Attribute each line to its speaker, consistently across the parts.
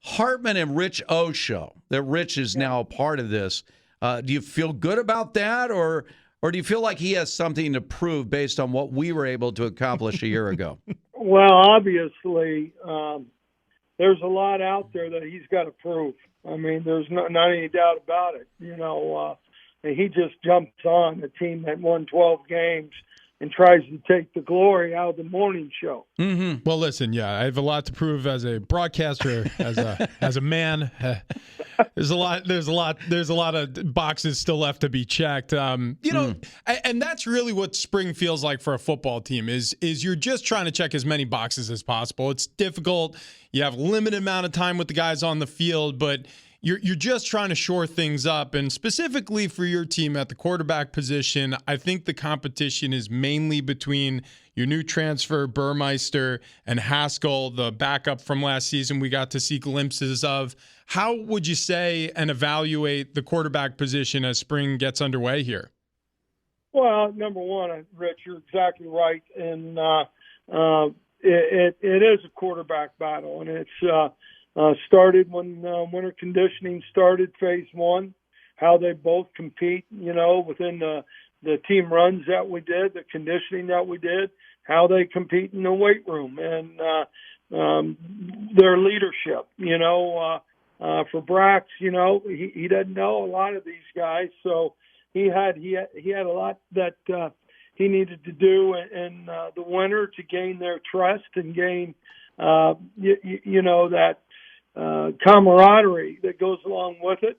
Speaker 1: Hartman and Rich Osho, that Rich is now a part of this. Do you feel good about that, or do you feel like he has something to prove based on what we were able to accomplish a year ago?
Speaker 2: Well, obviously, there's a lot out there that he's got to prove. I mean, there's not any doubt about it. He just jumps on a team that won 12 games and tries to take the glory out of the morning show.
Speaker 3: Mm-hmm. Well, listen, I have a lot to prove as a broadcaster, as a man. There's a lot of boxes still left to be checked. And that's really what spring feels like for a football team is you're just trying to check as many boxes as possible. It's difficult. You have a limited amount of time with the guys on the field, but you're just trying to shore things up. And specifically for your team at the quarterback position, I think the competition is mainly between your new transfer, Burmeister, and Haskell, the backup from last season we got to see glimpses of. How would you say and evaluate the quarterback position as spring gets underway here?
Speaker 2: Well, number one, Rich, you're exactly right. And it is a quarterback battle, and it's started when winter conditioning started, phase one, how they both compete, within the team runs that we did, the conditioning that we did, how they compete in the weight room, and their leadership, for Brax, he doesn't know a lot of these guys, so he had a lot that he needed to do in the winter to gain their trust and gain, that camaraderie that goes along with it,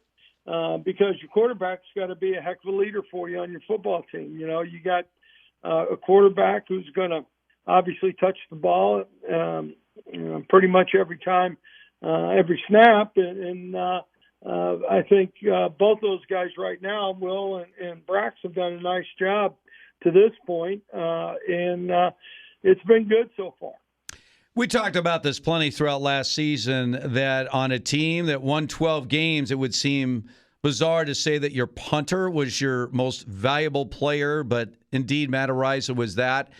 Speaker 2: because your quarterback's got to be a heck of a leader for you on your football team. You got a quarterback who's going to obviously touch the ball pretty much every time, every snap, and I think both those guys right now, Will and Brax, have done a nice job to this point, and it's been good so far.
Speaker 1: We talked about this plenty throughout last season, that on a team that won 12 games, it would seem bizarre to say that your punter was your most valuable player, but indeed Matt Araiza was that.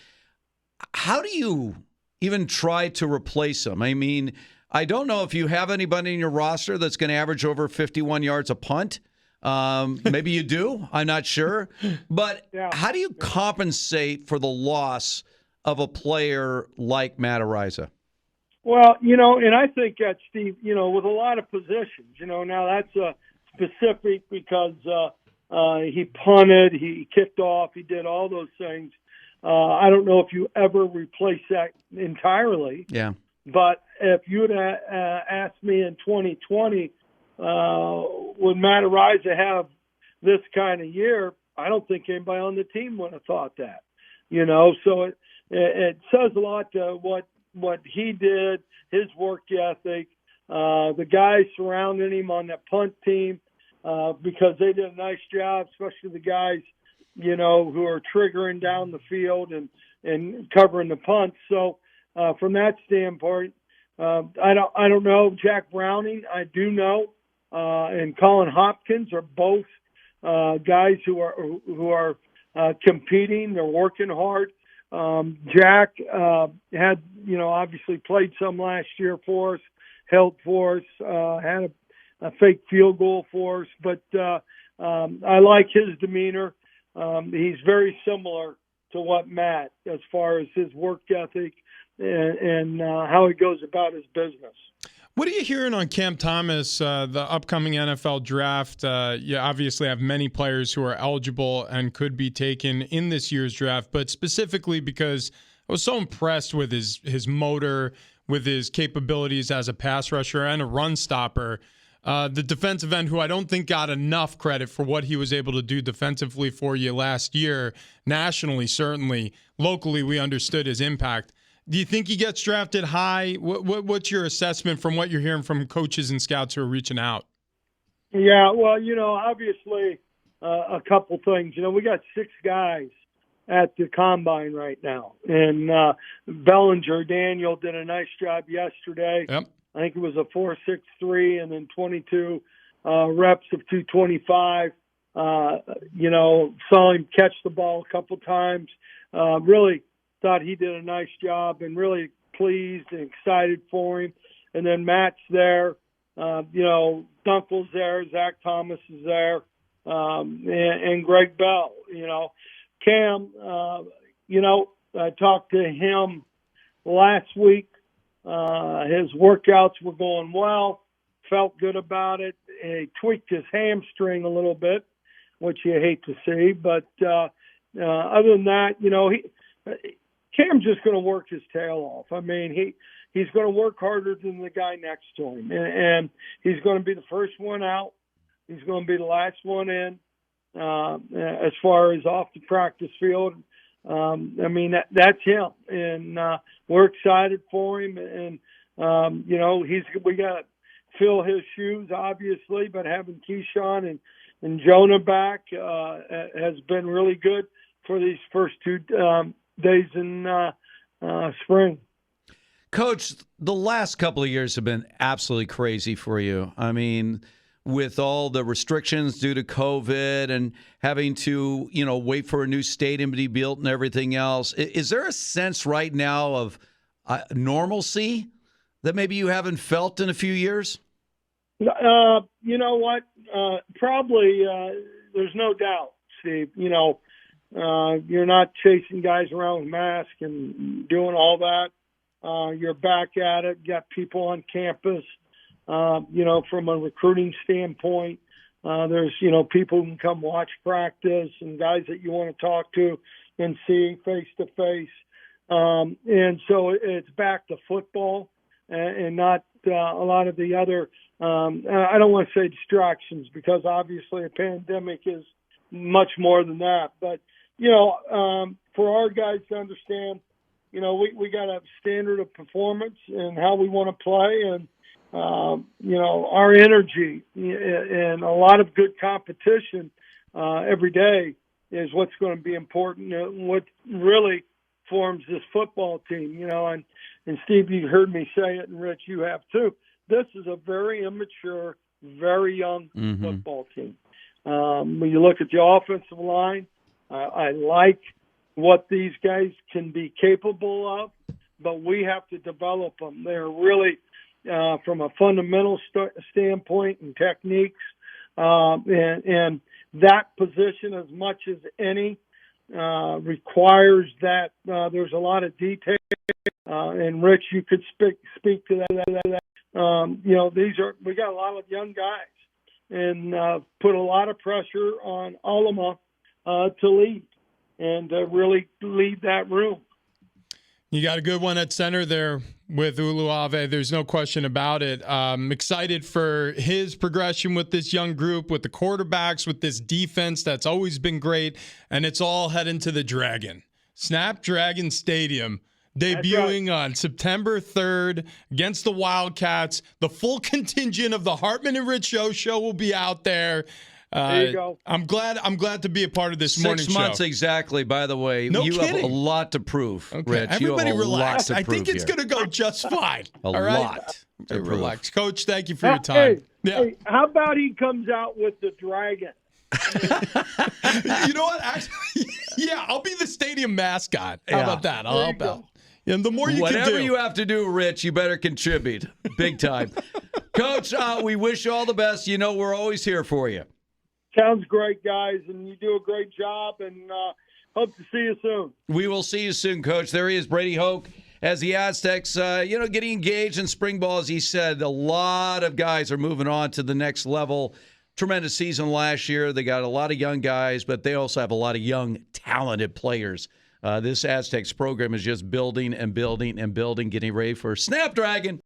Speaker 1: How do you even try to replace him? I mean, I don't know if you have anybody in your roster that's going to average over 51 yards a punt. Maybe you do. I'm not sure. But how do you compensate for the loss of a player like Matt Araiza?
Speaker 2: Well, and I think that, Steve, with a lot of positions, now that's specific because he punted, he kicked off, he did all those things. I don't know if you ever replace that entirely.
Speaker 1: Yeah.
Speaker 2: But if you had asked me in 2020, would Matt Araiza have this kind of year, I don't think anybody on the team would have thought that. So it says a lot to what he did, his work ethic, the guys surrounding him on that punt team, because they did a nice job, especially the guys, who are triggering down the field and covering the punts. So from that standpoint, I don't know. Jack Browning, I do know, and Colin Hopkins are both guys who are competing. They're working hard. Jack had, obviously played some last year for us, held for us, had a fake field goal for us. But I like his demeanor. He's very similar to what Matt, as far as his work ethic and how he goes about his business.
Speaker 3: What are you hearing on Cam Thomas, the upcoming NFL draft? You obviously have many players who are eligible and could be taken in this year's draft, but specifically because I was so impressed with his motor, with his capabilities as a pass rusher and a run stopper. The defensive end, who I don't think got enough credit for what he was able to do defensively for you last year, nationally certainly, locally we understood his impact. Do you think he gets drafted high? What's your assessment from what you're hearing from coaches and scouts who are reaching out?
Speaker 2: Yeah, well, obviously a couple things. We got 6 guys at the combine right now. And Bellinger, Daniel, did a nice job yesterday.
Speaker 3: Yep.
Speaker 2: I think it was a 4.63 and then 22 reps of 225. Saw him catch the ball a couple times. Really thought he did a nice job and really pleased and excited for him. And then Matt's there. Dunkel's there, Zach Thomas is there, and Greg Bell. Cam, I talked to him last week. His workouts were going well, felt good about it. He tweaked his hamstring a little bit, which you hate to see. But other than that, Cam's just going to work his tail off. I mean, he's going to work harder than the guy next to him. And he's going to be the first one out. He's going to be the last one in as far as off the practice field. That's him. And we're excited for him. And, we got to fill his shoes, obviously, but having Keyshawn and Jonah back has been really good for these first 2 days in spring.
Speaker 1: Coach, the last couple of years have been absolutely crazy for you. I mean, with all the restrictions due to COVID and having to, wait for a new stadium to be built and everything else. Is there a sense right now of normalcy that maybe you haven't felt in a few years?
Speaker 2: You know what? Probably there's no doubt, Steve. You're not chasing guys around with masks and doing all that. You're back at it. Got people on campus. From a recruiting standpoint, there's, people who can come watch practice and guys that you want to talk to and see face to face. And so it's back to football and not a lot of the other, I don't want to say distractions because obviously a pandemic is much more than that. But, for our guys to understand, we got a standard of performance and how we want to play and, our energy and a lot of good competition every day is what's going to be important. What really forms this football team, and Steve, you heard me say it, and Rich, you have too. This is a very immature, very young football team. When you look at the offensive line, I like what these guys can be capable of, but we have to develop them. They're really from a fundamental standpoint and techniques, and that position as much as any requires that there's a lot of detail. And Rich, you could speak to that. We got a lot of young guys, and put a lot of pressure on Alama to lead and really lead that room.
Speaker 3: You got a good one at center there with Uluave. There's no question about it. Excited for his progression with this young group, with the quarterbacks, with this defense that's always been great, and it's all heading to the Dragon. Snapdragon Stadium, debuting on September 3rd against the Wildcats. The full contingent of the Hartman and Rich show will be out there.
Speaker 2: There you go.
Speaker 3: I'm glad to be a part of this morning show.
Speaker 1: 6 months exactly, by the way.
Speaker 3: No
Speaker 1: you
Speaker 3: kidding.
Speaker 1: have a lot to prove,
Speaker 3: Okay.
Speaker 1: Rich.
Speaker 3: Everybody
Speaker 1: you have a
Speaker 3: relax.
Speaker 1: lot to
Speaker 3: I think
Speaker 1: prove
Speaker 3: it's
Speaker 1: here.
Speaker 3: going to go just fine.
Speaker 1: All
Speaker 3: right?
Speaker 1: lot to prove.
Speaker 3: Relax. Coach, thank you for your time.
Speaker 2: Hey, how about he comes out with the Dragon?
Speaker 3: You know what? Actually, yeah, I'll be the stadium mascot. How about that? I'll help out. And the more you can do.
Speaker 1: Whatever you have to do, Rich, you better contribute big time. Coach, we wish you all the best. We're always here for you.
Speaker 2: Sounds great, guys, and you do a great job, and hope to see you soon.
Speaker 1: We will see you soon, Coach. There he is, Brady Hoke, as the Aztecs, getting engaged in spring ball. As he said, a lot of guys are moving on to the next level. Tremendous season last year. They got a lot of young guys, but they also have a lot of young, talented players. This Aztecs program is just building and building and building, getting ready for Snapdragon.